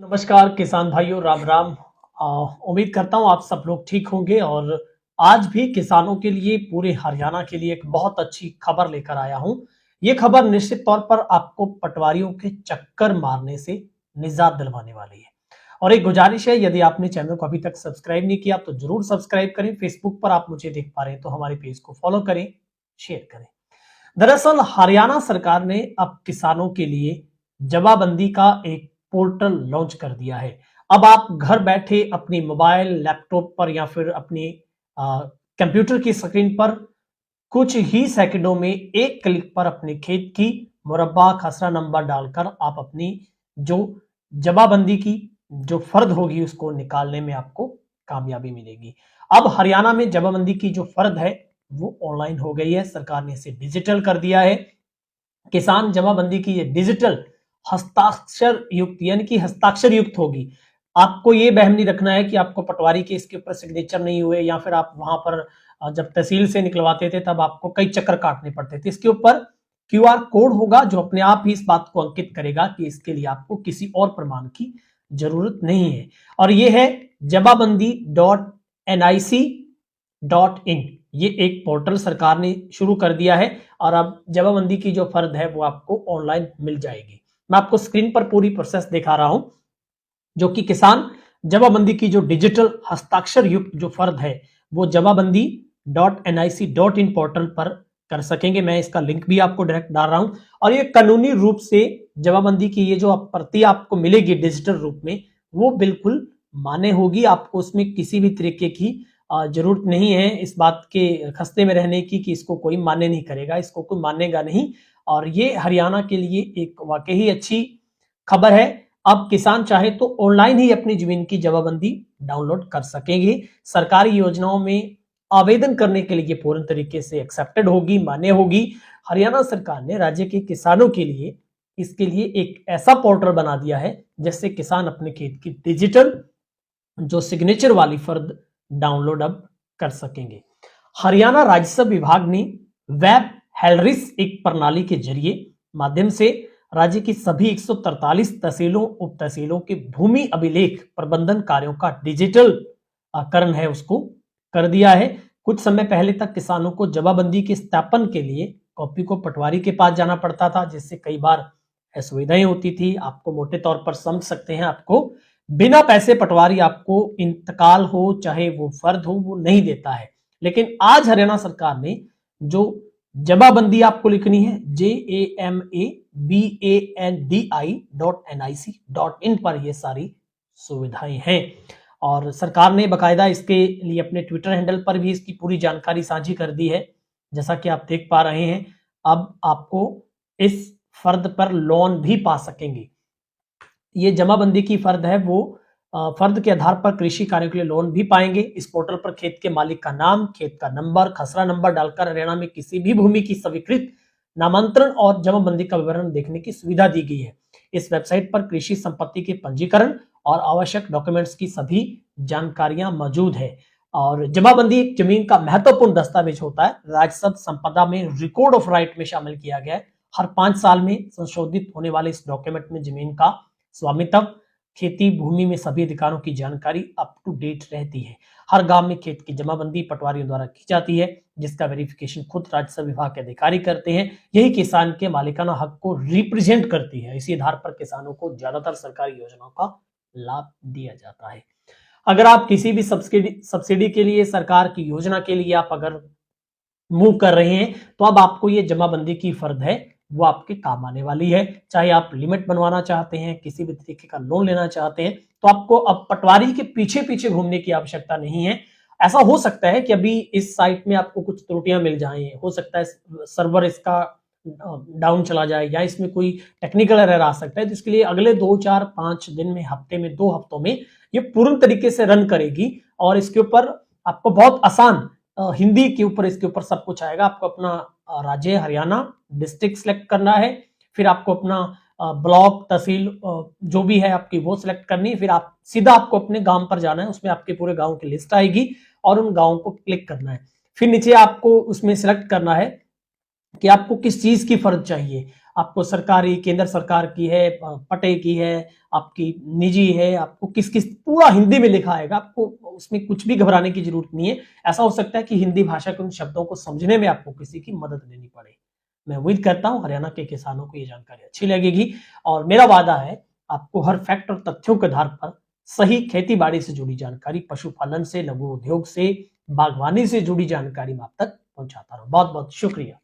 नमस्कार किसान भाइयों, राम राम। उम्मीद करता हूँ आप सब लोग ठीक होंगे। और आज भी किसानों के लिए, पूरे हरियाणा के लिए एक बहुत अच्छी खबर लेकर आया हूँ। ये खबर निश्चित तौर पर आपको पटवारियों के चक्कर मारने से निजात दिलवाने वाली है। और एक गुजारिश है, यदि आपने चैनल को अभी तक सब्सक्राइब नहीं किया तो जरूर सब्सक्राइब करें। फेसबुक पर आप मुझे देख पा रहे हैं तो हमारे पेज को फॉलो करें, शेयर करें। दरअसल हरियाणा सरकार ने अब किसानों के लिए जमाबंदी का एक पोर्टल लॉन्च कर दिया है। अब आप घर बैठे अपनी मोबाइल, लैपटॉप पर या फिर अपनी कंप्यूटर की स्क्रीन पर कुछ ही सेकंडों में एक क्लिक पर अपने खेत की मुरब्बा खसरा नंबर डालकर आप अपनी जो जमाबंदी की जो फर्द होगी उसको निकालने में आपको कामयाबी मिलेगी। अब हरियाणा में जमाबंदी की जो फर्द है वो ऑनलाइन हो गई है। सरकार ने इसे डिजिटल कर दिया है। किसान जमाबंदी की ये डिजिटल हस्ताक्षर युक्त यानी कि हस्ताक्षर युक्त होगी। आपको ये वहम नहीं रखना है कि आपको पटवारी के इसके ऊपर सिग्नेचर नहीं हुए, या फिर आप वहां पर जब तहसील से निकलवाते थे तब आपको कई चक्कर काटने पड़ते थे। इसके ऊपर क्यूआर कोड होगा जो अपने आप ही इस बात को अंकित करेगा कि इसके लिए आपको किसी और प्रमाण की जरूरत नहीं है। और ये है jamaabandi.nic.in। ये एक पोर्टल सरकार ने शुरू कर दिया है और अब जमाबंदी की जो फर्द है वो आपको ऑनलाइन मिल जाएगी। मैं आपको स्क्रीन पर पूरी प्रोसेस दिखा रहा हूं, जो कि किसान जमाबंदी की जो डिजिटल हस्ताक्षर युक्त जो फर्द है वो jamaabandi.nic.in पोर्टल पर कर सकेंगे। मैं इसका लिंक भी आपको डायरेक्ट डाल रहा हूं। और ये कानूनी रूप से जमाबंदी की ये जो प्रति आपको मिलेगी डिजिटल रूप में, वो बिल्कुल मान्य होगी। आपको उसमें किसी भी तरीके की जरूरत नहीं है इस बात के खस्ते में रहने की कि इसको कोई मान्य नहीं करेगा, इसको कोई मानेगा नहीं। और ये हरियाणा के लिए एक वाकई ही अच्छी खबर है। अब किसान चाहे तो ऑनलाइन ही अपनी जमीन की जमाबंदी डाउनलोड कर सकेंगे। सरकारी योजनाओं में आवेदन करने के लिए पूर्ण तरीके से एक्सेप्टेड होगी, मान्य होगी। हरियाणा सरकार ने राज्य के किसानों के लिए इसके लिए एक ऐसा पोर्टल बना दिया है जिससे किसान अपने खेत की डिजिटल जो सिग्नेचर वाली फर्द डाउनलोड अब कर सकेंगे। हरियाणा राजस्व विभाग ने वेब हेलरिस एक प्रणाली के जरिए माध्यम से राज्य की सभी 143 तहसीलों, उप तहसीलों के भूमि अभिलेख प्रबंधन कार्यों का डिजिटल करण है उसको कर दिया है। कुछ समय पहले तक किसानों को जमाबंदी के सत्यापन के लिए कॉपी को पटवारी के पास जाना पड़ता था, जिससे कई बार असुविधाएं होती थी। आपको मोटे तौर पर समझ सकते हैं, आपको बिना पैसे पटवारी आपको इंतकाल हो चाहे वो फर्द हो वो नहीं देता है। लेकिन आज हरियाणा सरकार ने जो जमाबंदी आपको लिखनी है JAMABANDI.nic.in पर ये सारी सुविधाएं हैं। और सरकार ने बकायदा इसके लिए अपने ट्विटर हैंडल पर भी इसकी पूरी जानकारी साझी कर दी है। जैसा कि आप देख पा रहे हैं, अब आपको इस फर्द पर लोन भी पा सकेंगे। ये जमाबंदी की फर्द है वो फर्द के आधार पर कृषि कार्यों के लिए लोन भी पाएंगे। इस पोर्टल पर खेत के मालिक का नाम, खेत का नंबर, खसरा नंबर डालकर हरियाणा में किसी भी भूमि की स्वीकृत नामांतरण और जमाबंदी का विवरण देखने की सुविधा दी गई है। इस वेबसाइट पर कृषि संपत्ति के पंजीकरण और आवश्यक डॉक्यूमेंट्स की सभी जानकारियां मौजूद है। और जमाबंदी एक जमीन का महत्वपूर्ण दस्तावेज होता है, राजस्व संपदा में रिकॉर्ड ऑफ राइट में शामिल किया गया है। हर 5 साल में संशोधित होने वाले इस डॉक्यूमेंट में जमीन का स्वामित्व, खेती भूमि में सभी अधिकारों की जानकारी अप टू डेट रहती है। हर गांव में खेत की जमाबंदी पटवारियों द्वारा की जाती है, जिसका वेरिफिकेशन खुद राजस्व विभाग के अधिकारी करते हैं। यही किसान के मालिकाना हक को रिप्रेजेंट करती है। इसी आधार पर किसानों को ज्यादातर सरकारी योजनाओं का लाभ दिया जाता है। अगर आप किसी भी सब्सिडी के लिए, सरकार की योजना के लिए आप अगर मूव कर रहे हैं तो अब आपको ये जमाबंदी की फर्द है वो आपके काम आने वाली है। चाहे आप लिमिट बनवाना चाहते हैं, किसी भी तरीके का लोन लेना चाहते हैं, तो आपको अब पटवारी के पीछे पीछे घूमने की आवश्यकता नहीं है। ऐसा हो सकता है कि अभी इस साइट में आपको कुछ त्रुटियां मिल जाएं, हो सकता है सर्वर इसका डाउन चला जाए या इसमें कोई टेक्निकल एरर आ सकता है। तो इसके लिए अगले 2, 4, 5 दिन में, हफ्ते में, 2 हफ्तों में ये पूर्ण तरीके से रन करेगी। और इसके ऊपर आपको बहुत आसान हिंदी के ऊपर इसके ऊपर सब कुछ आएगा। आपको अपना राज्य हरियाणा, डिस्ट्रिक्ट सिलेक्ट करना है, फिर आपको अपना ब्लॉक, तहसील जो भी है आपकी वो सिलेक्ट करनी है। फिर आप सीधा आपको अपने गांव पर जाना है, उसमें आपके पूरे गांव की लिस्ट आएगी और उन गांवों को क्लिक करना है। फिर नीचे आपको उसमें सिलेक्ट करना है कि आपको किस चीज की फर्ज चाहिए। आपको सरकारी, केंद्र सरकार की है, पटे की है, आपकी निजी है, आपको किस किस, पूरा हिंदी में लिखा आएगा, आपको उसमें कुछ भी घबराने की जरूरत नहीं है। ऐसा हो सकता है कि हिंदी भाषा के उन शब्दों को समझने में आपको किसी की मदद लेनी पड़े। मैं उम्मीद करता हूं हरियाणा के किसानों को ये जानकारी अच्छी लगेगी, और मेरा वादा है आपको हर फैक्ट और तथ्यों के आधार पर सही खेती बाड़ी से जुड़ी जानकारी, पशुपालन से, लघु उद्योग से, बागवानी से जुड़ी जानकारी मैं आप तक पहुंचाता रहूं। बहुत बहुत शुक्रिया।